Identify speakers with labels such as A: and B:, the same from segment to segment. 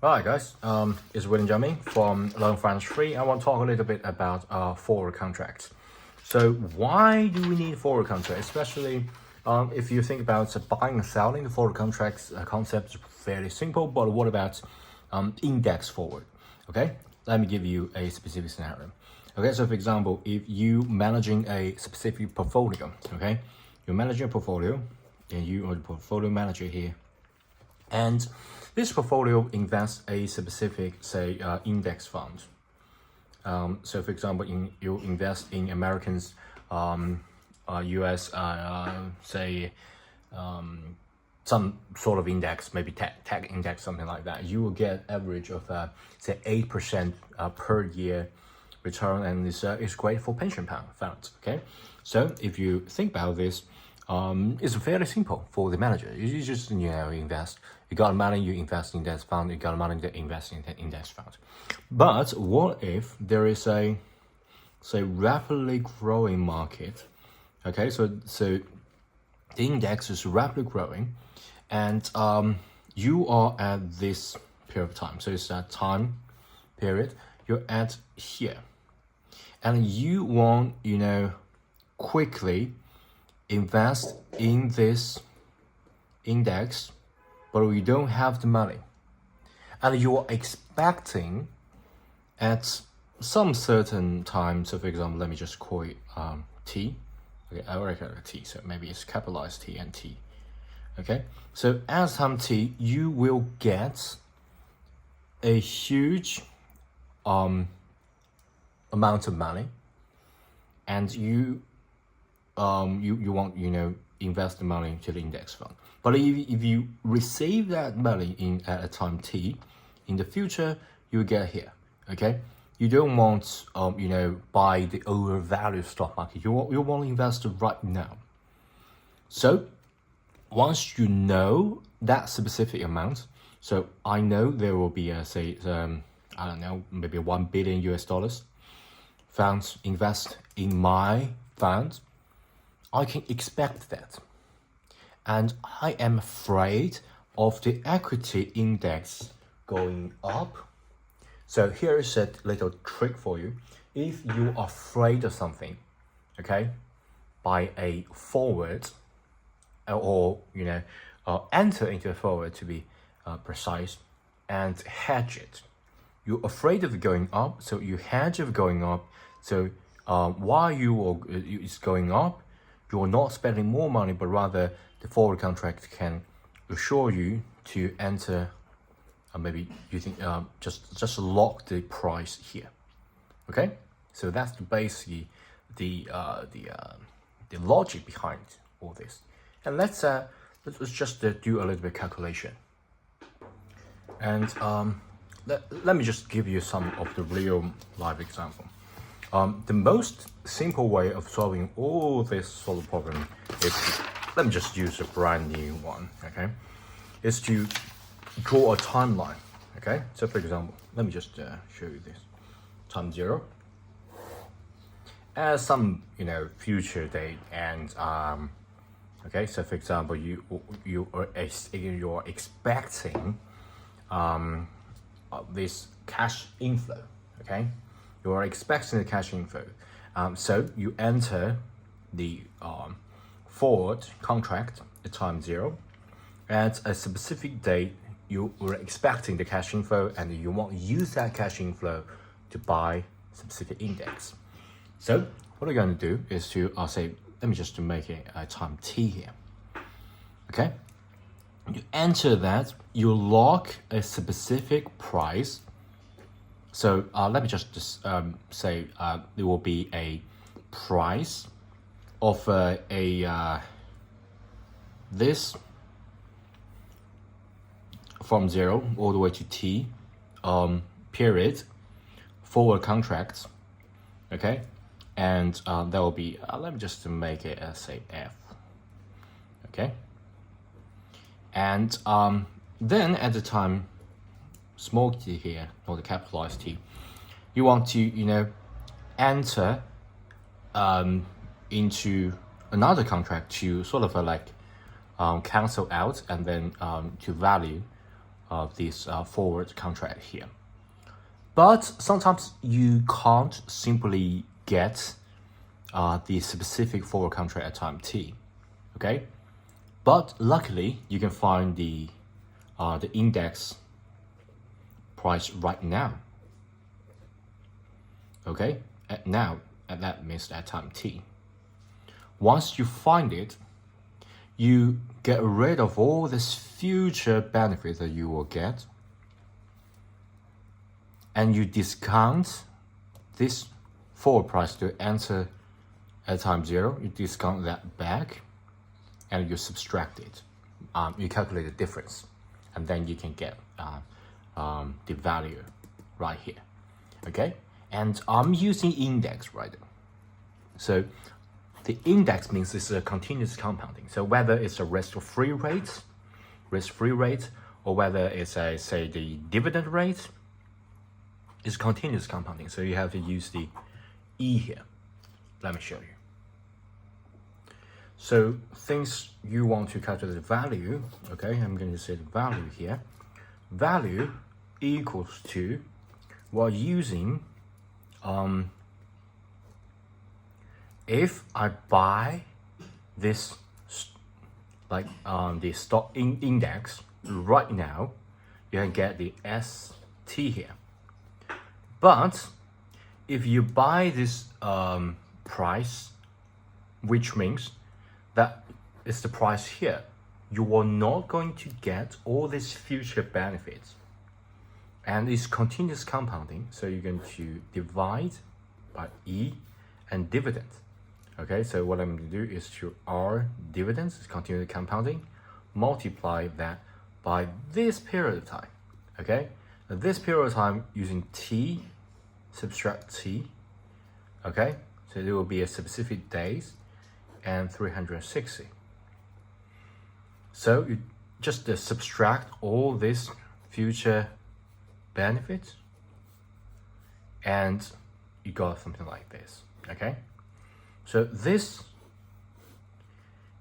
A: Alright guys, it's William Jiaming from Learn French Free. I want to talk a little bit about forward contracts. So why do we need forward contracts? Especially if you think about buying and selling, the forward contracts concept is fairly simple, but what about index forward? Okay, let me give you a specific scenario. Okay, so for example, if you managing a specific portfolio, okay, you're managing a portfolio and you are the portfolio manager here. And this portfolio invests a specific, say, index fund. So, for example, you invest in Americans, U.S., say, some sort of index, maybe tech index, something like that. You will get average of, say, 8% per year return, and it's great for pension funds. Okay, so if you think about this, it's fairly simple for the manager. You just invest. You got money, you invest in that fund. You got money, you invest in that index fund. But what if there is a, say, rapidly growing market? Okay, so the index is rapidly growing, and you are at this period of time. So it's that time period. You're at here, and you want quickly invest in this index, but we don't have the money, and you are expecting at some certain time. So for example, let me just call it T. Okay, I already got a T, so maybe it's capitalized T and T. Okay, so at some T, you will get a huge amount of money, and you want invest the money to the index fund. But if you receive that money at a time T, in the future you get here. Okay, you don't want buy the overvalued stock market. You want to invest right now. So once you know that specific amount, so I know there will be say I don't know, maybe $1 billion US funds invest in my fund, I can expect that. And I am afraid of the equity index going up. So here is a little trick for you. If you are afraid of something, okay, buy a forward, or enter into a forward to be precise, and hedge it. You're afraid of it going up, so you hedge of going up. So while it's going up, you're not spending more money, but rather the forward contract can assure you to enter. Maybe you think just lock the price here. Okay, so that's basically the logic behind all this. And let's just do a little bit of calculation. And let me just give you some of the real life example. The most simple way of solving all this sort of problem is let me just use a brand new one. Okay, is to draw a timeline. Okay, so for example, let me just show you this time 0 as some future date, and okay, so for example, you're expecting this cash inflow. Okay, you are expecting the cash inflow, so you enter the forward contract at time 0 at a specific date. You were expecting the cash inflow, and you want to use that cash inflow to buy specific index. So what we're going to do is to say, let me just make it a time T here. Okay, you enter that, you lock a specific price. So let me just say there will be a price of this from 0 all the way to T period forward contracts. Okay, and there will be let me just make it say F. Okay, and then at the time small t here, or the capitalized T, you want to enter into another contract to sort of cancel out, and then to value of this forward contract here. But sometimes you can't simply get the specific forward contract at time t, okay? But luckily, you can find the index price right now, okay? And that means at time t. Once you find it, you get rid of all this future benefit that you will get, and you discount this forward price to enter at time 0. You discount that back, and you subtract it. You calculate the difference, and then you can get the value right here, okay? And I'm using index right now. So the index means it's a continuous compounding. So whether it's a risk-free rate, or whether it's a, say, the dividend rate, it's continuous compounding. So you have to use the E here. Let me show you. So things you want to calculate the value, okay, I'm going to say the value here. Value equals to, we're using, if I buy this, like the stock index right now, you can get the ST here. But if you buy this price, which means that is the price here, you are not going to get all these future benefits. And it's continuous compounding, so you're going to divide by E and dividend. Okay, so what I'm going to do is to R dividends, is continuous compounding, multiply that by this period of time. Okay, now this period of time using T, subtract T. Okay, so there will be a specific days and 360. So you just subtract all this future benefits, and you got something like this. Okay, so this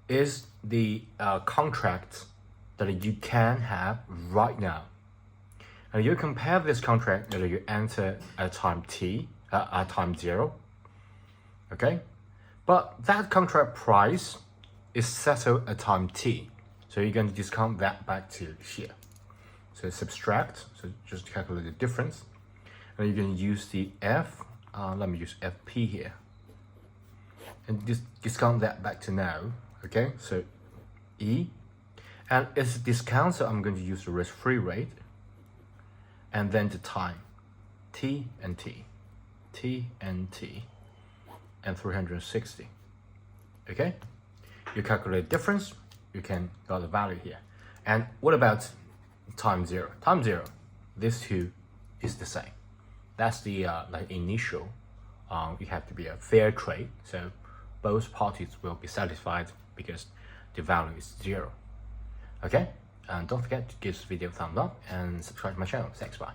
A: is the contract that you can have right now, and you compare this contract that you enter at time t, at time 0. Okay, but that contract price is settled at time t, so you're going to discount that back to here. So subtract, so just calculate the difference. And you're going to use the F, let me use FP here. And discount that back to now, okay? So E, and it's a discount, so I'm going to use the risk-free rate. And then the time, T and T, T and T, and 360, okay? You calculate the difference, you can got the value here. And what about time 0? Time 0, this two is the same. That's the like initial, it have to be a fair trade, so both parties will be satisfied because the value is 0. Okay, and don't forget to give this video a thumbs up and subscribe to my channel. Thanks, bye.